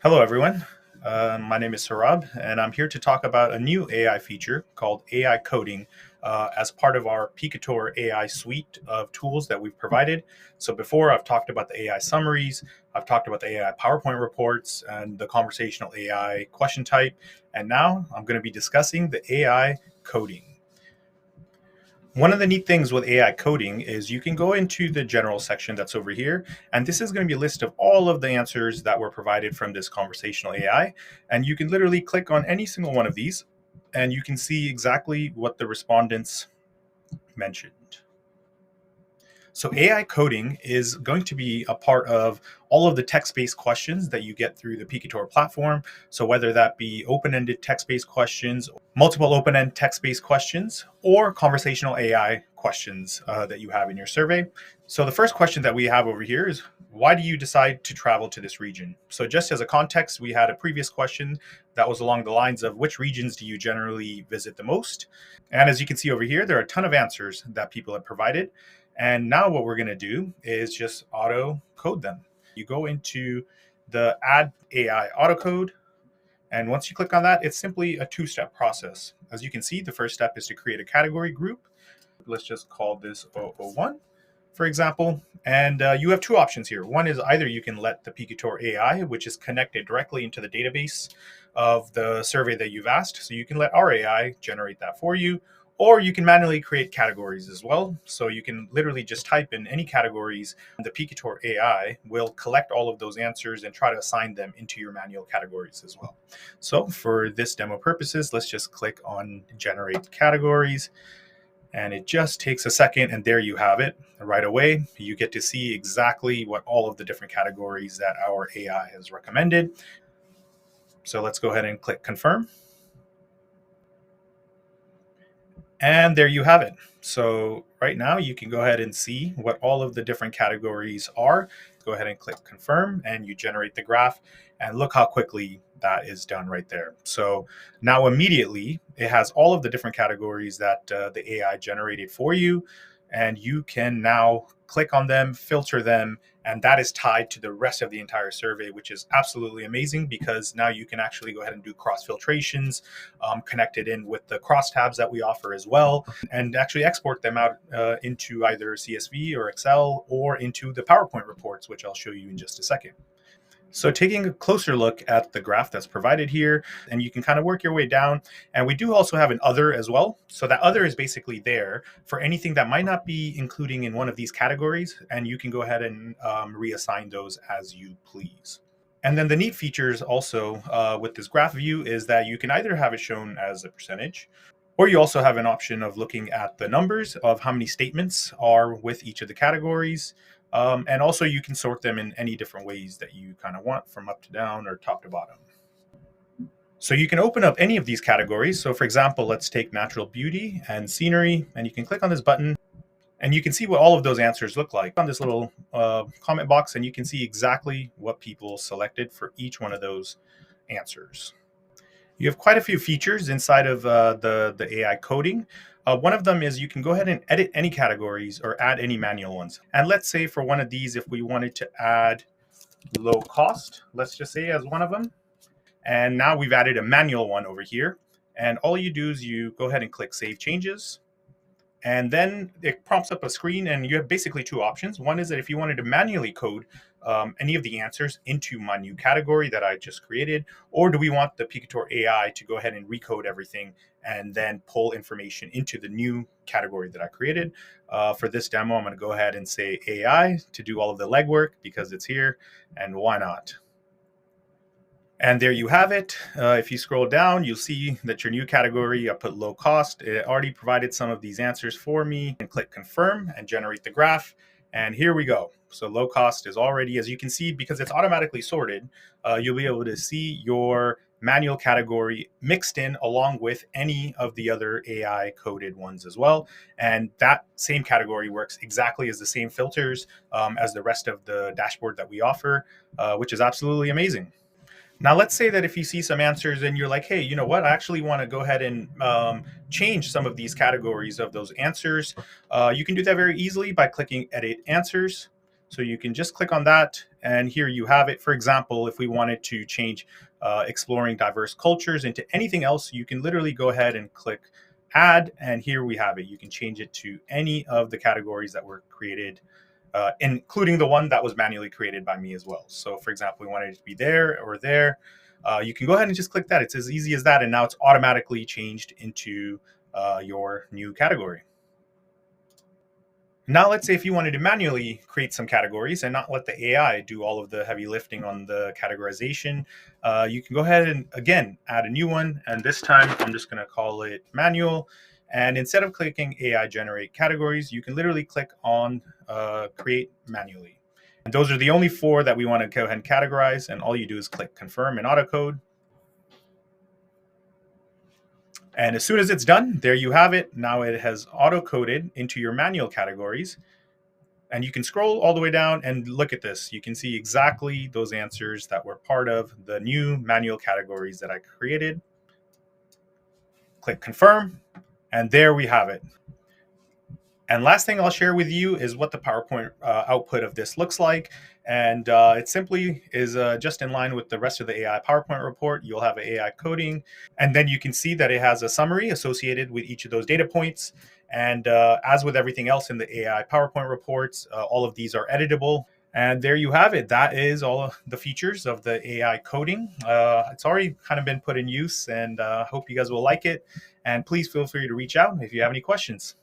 Hello, everyone. My name is Sarab, and I'm here to talk about a new AI feature called AI Coding as part of our Peekator AI suite of tools that we've provided. So, before I've talked about the AI summaries, I've talked about the AI PowerPoint reports and the conversational AI question type, and now I'm going to be discussing the AI coding. One of the neat things with AI coding is you can go into the general section that's over here, and this is going to be a list of all of the answers that were provided from this conversational AI. And you can literally click on any single one of these, and you can see exactly what the respondents mentioned. So AI coding is going to be a part of all of the text-based questions that you get through the Peekator platform. So whether that be open-ended text-based questions, multiple open-end text-based questions, or conversational AI questions that you have in your survey. So the first question that we have over here is, why do you decide to travel to this region? So just as a context, we had a previous question that was along the lines of, which regions do you generally visit the most? And as you can see over here, there are a ton of answers that people have provided. And now what we're going to do is just auto code them. You go into the add AI auto code. And once you click on that, it's simply a two-step process. As you can see, the first step is to create a category group. Let's just call this 001, for example. And you have two options here. One is either you can let the Peekator AI, which is connected directly into the database of the survey that you've asked. So you can let our AI generate that for you, or you can manually create categories as well. So you can literally just type in any categories. The Peekator AI will collect all of those answers and try to assign them into your manual categories as well. So for this demo purposes, let's just click on generate categories. And it just takes a second, and there you have it. Right away, you get to see exactly what all of the different categories that our AI has recommended. So let's go ahead and click confirm. And there you have it. So right now you can go ahead and see what all of the different categories are. Go ahead and click confirm and you generate the graph, and look how quickly that is done right there. So now immediately it has all of the different categories that the AI generated for you, and you can now click on them, filter them, and that is tied to the rest of the entire survey, which is absolutely amazing because now you can actually go ahead and do cross filtrations, connect it in with the crosstabs that we offer as well, and actually export them out into either CSV or Excel or into the PowerPoint reports, which I'll show you in just a second. So taking a closer look at the graph that's provided here, and you can kind of work your way down. And we do also have an other as well. So that other is basically there for anything that might not be including in one of these categories. And you can go ahead and reassign those as you please. And then the neat features also with this graph view is that you can either have it shown as a percentage, or you also have an option of looking at the numbers of how many statements are with each of the categories. And also you can sort them in any different ways that you kind of want, from up to down or top to bottom. So you can open up any of these categories. So for example, let's take natural beauty and scenery, and you can click on this button and you can see what all of those answers look like on this little comment box, and you can see exactly what people selected for each one of those answers. You have quite a few features inside of the AI coding. One of them is you can go ahead and edit any categories or add any manual ones. And let's say for one of these, if we wanted to add low cost, let's just say as one of them. And now we've added a manual one over here. And all you do is you go ahead and click Save Changes. And then it prompts up a screen, and you have basically two options. One is that if you wanted to manually code any of the answers into my new category that I just created, or do we want the Peekator AI to go ahead and recode everything and then pull information into the new category that I created? For this demo, I'm going to go ahead and say AI to do all of the legwork because it's here, and why not? And there you have it. If you scroll down, you'll see that your new category, I put low cost. It already provided some of these answers for me. And click confirm and generate the graph. And here we go. So low cost is already, as you can see, because it's automatically sorted, you'll be able to see your manual category mixed in along with any of the other AI coded ones as well. And that same category works exactly as the same filters as the rest of the dashboard that we offer, which is absolutely amazing. Now, let's say that if you see some answers and you're like, hey, you know what? I actually want to go ahead and change some of these categories of those answers. You can do that very easily by clicking Edit Answers. So you can just click on that, and here you have it. For example, if we wanted to change exploring diverse cultures into anything else, you can literally go ahead and click add, and here we have it. You can change it to any of the categories that were created, including the one that was manually created by me as well. So, for example, we wanted it to be there or there. You can go ahead and just click that. It's as easy as that, and now it's automatically changed into your new category. Now, let's say if you wanted to manually create some categories and not let the AI do all of the heavy lifting on the categorization, you can go ahead and again add a new one. And this time, I'm just going to call it manual. And instead of clicking AI generate categories, you can literally click on create manually. And those are the only four that we want to go ahead and categorize. And all you do is click confirm and autocode. And as soon as it's done, there you have it. Now it has auto coded into your manual categories. And you can scroll all the way down and look at this. You can see exactly those answers that were part of the new manual categories that I created. Click confirm, and there we have it. And last thing I'll share with you is what the PowerPoint output of this looks like. And it simply is just in line with the rest of the AI PowerPoint report. You'll have AI coding. And then you can see that it has a summary associated with each of those data points. And as with everything else in the AI PowerPoint reports, all of these are editable. And there you have it. That is all of the features of the AI coding. It's already kind of been put in use, and hope you guys will like it. And please feel free to reach out if you have any questions.